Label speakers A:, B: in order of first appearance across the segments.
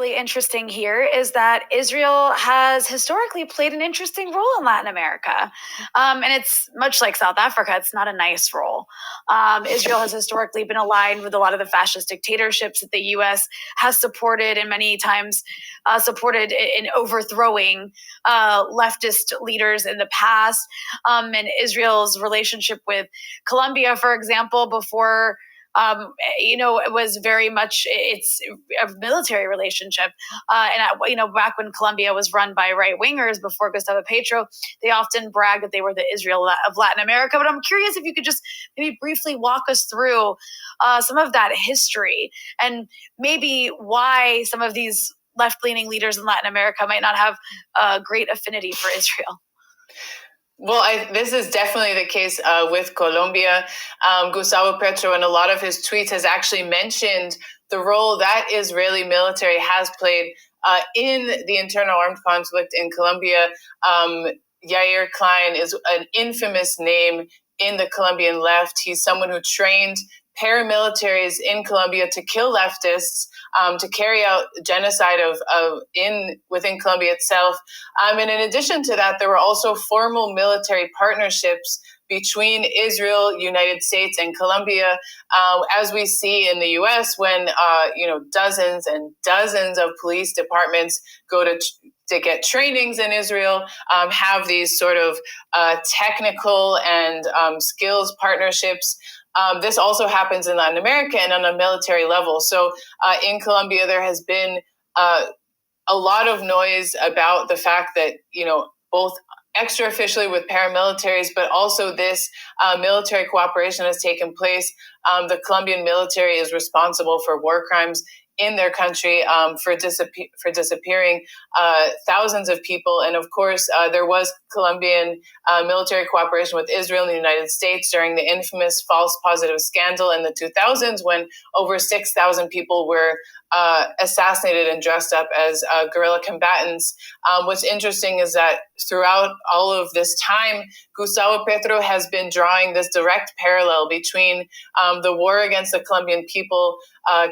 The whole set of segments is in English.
A: Really interesting here is that Israel has historically played an interesting role in Latin America. And it's much like South Africa, it's not a nice role. Israel has historically been aligned with a lot of the fascist dictatorships that the US has supported and many times supported in overthrowing leftist leaders in the past. And Israel's relationship with Colombia, for example, before it was very much it's a military relationship. Back when Colombia was run by right wingers before Gustavo Petro, they often bragged that they were the Israel of Latin America. But I'm curious if you could just maybe briefly walk us through some of that history and maybe why some of these left-leaning leaders in Latin America might not have a great affinity for Israel.
B: Well, this is definitely the case with Colombia. Gustavo Petro, in a lot of his tweets, has actually mentioned the role that Israeli military has played in the internal armed conflict in Colombia. Yair Klein is an infamous name in the Colombian left. He's someone who trained paramilitaries in Colombia to kill leftists, to carry out genocide within Colombia itself. And in addition to that, there were also formal military partnerships between Israel, United States, and Colombia, as we see in the U.S. when dozens and dozens of police departments go to get trainings in Israel, have these sort of technical and skills partnerships. This also happens in Latin America and on a military level. So in Colombia, there has been a lot of noise about the fact that, both extra-officially with paramilitaries, but also this military cooperation has taken place. The Colombian military is responsible for war crimes in their country, for disappearing thousands of people. And of course, there was Colombian military cooperation with Israel and the United States during the infamous false positive scandal in the 2000s when over 6,000 people were assassinated and dressed up as guerrilla combatants. What's interesting is that throughout all of this time, Gustavo Petro has been drawing this direct parallel between the war against the Colombian people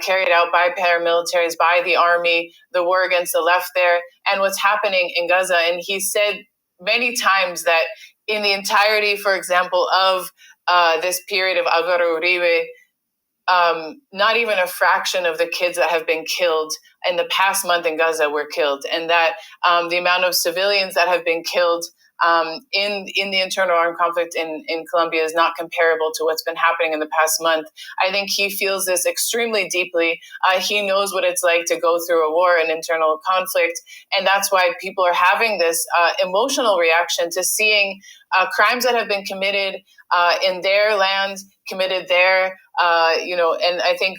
B: carried out by paramilitaries, by the army, the war against the left there, and what's happening in Gaza. And he said many times that in the entirety, for example, of this period of Alvaro Uribe, not even a fraction of the kids that have been killed in the past month in Gaza were killed, and that the amount of civilians that have been killed in the internal armed conflict in Colombia is not comparable to what's been happening in the past month. I think he feels this extremely deeply. He knows what it's like to go through a war and internal conflict, and that's why people are having this emotional reaction to seeing crimes that have been committed in their land, committed there. And I think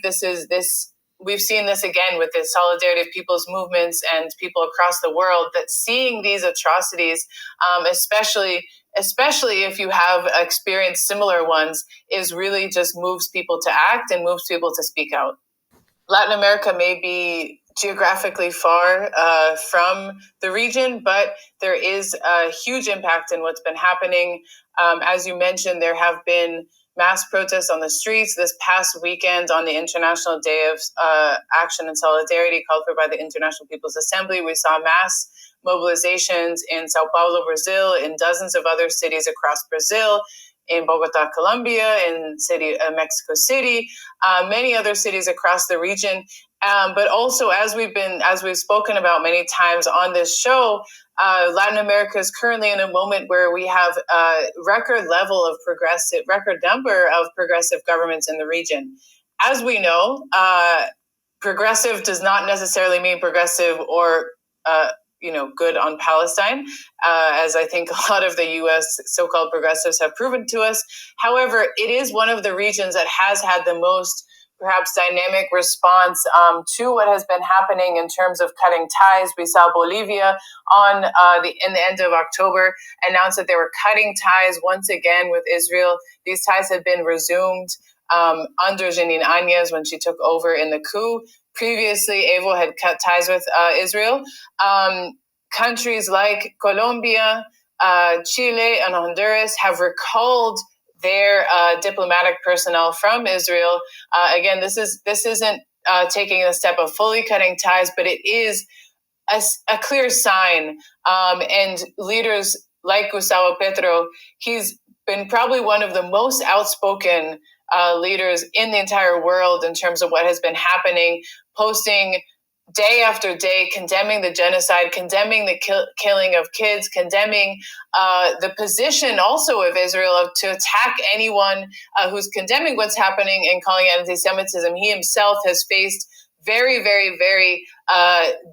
B: we've seen this again with the solidarity of people's movements and people across the world, that seeing these atrocities, especially if you have experienced similar ones, is really just moves people to act and moves people to speak out. Latin America may be geographically far from the region, but there is a huge impact in what's been happening. As you mentioned, there have been mass protests on the streets this past weekend on the International Day of Action and Solidarity called for by the International People's Assembly. We saw mass mobilizations in Sao Paulo, Brazil, in dozens of other cities across Brazil, in Bogota, Colombia, in Mexico City, many other cities across the region. But also, as we've spoken about many times on this show, Latin America is currently in a moment where we have a record number of progressive governments in the region. As we know, progressive does not necessarily mean progressive or good on Palestine, as I think a lot of the U.S. so-called progressives have proven to us. However, it is one of the regions that has had the most perhaps dynamic response to what has been happening in terms of cutting ties. We saw Bolivia in the end of October announce that they were cutting ties once again with Israel. These ties had been resumed under Jeanine Áñez when she took over in the coup. Previously, Evo had cut ties with Israel. Countries like Colombia, Chile, and Honduras have recalled their diplomatic personnel from Israel. Again, this isn't taking the step of fully cutting ties, but it is a clear sign. And leaders like Gustavo Petro, he's been probably one of the most outspoken leaders in the entire world in terms of what has been happening, posting day after day, condemning the genocide, condemning the killing of kids, condemning the position also of Israel to attack anyone who's condemning what's happening and calling it anti-Semitism. He himself has faced very, very, very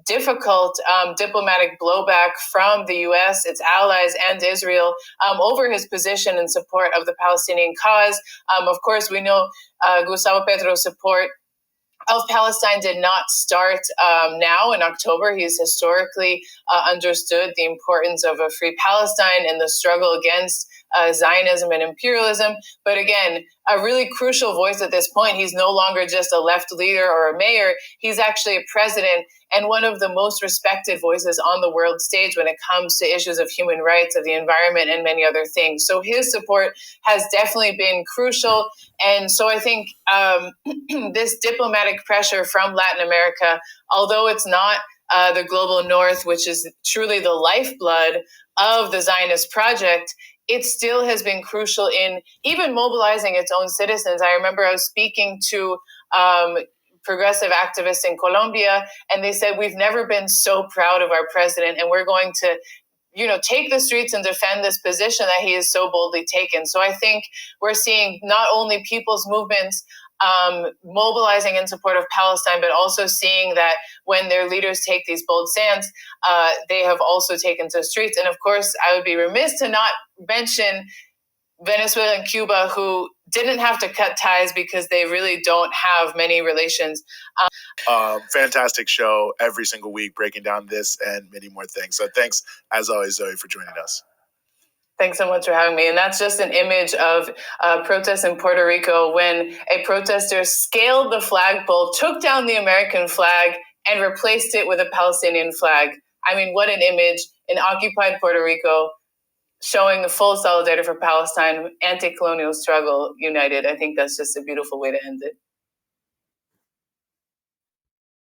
B: difficult diplomatic blowback from the U.S., its allies, and Israel over his position in support of the Palestinian cause. Of course, we know Gustavo Petro's support of Palestine did not start now in October. He's historically understood the importance of a free Palestine and the struggle against Zionism and imperialism. But again, a really crucial voice at this point. He's no longer just a left leader or a mayor. He's actually a president and one of the most respected voices on the world stage when it comes to issues of human rights, of the environment, and many other things. So his support has definitely been crucial. And so I think this diplomatic pressure from Latin America, although it's not the global north, which is truly the lifeblood of the Zionist project, it still has been crucial in even mobilizing its own citizens. I remember I was speaking to progressive activists in Colombia, and they said, we've never been so proud of our president, and we're going to take the streets and defend this position that he has so boldly taken. So I think we're seeing not only people's movements mobilizing in support of Palestine, but also seeing that when their leaders take these bold stands, they have also taken to the streets. And of course, I would be remiss to not mention Venezuela and Cuba, who didn't have to cut ties because they really don't have many relations.
C: Fantastic show every single week, breaking down this and many more things. So thanks, as always, Zoe, for joining us.
B: Thanks so much for having me. And that's just an image of protests in Puerto Rico when a protester scaled the flagpole, took down the American flag, and replaced it with a Palestinian flag. I mean, what an image in occupied Puerto Rico, showing the full solidarity for Palestine, anti-colonial struggle united. I think that's just a beautiful way to end it.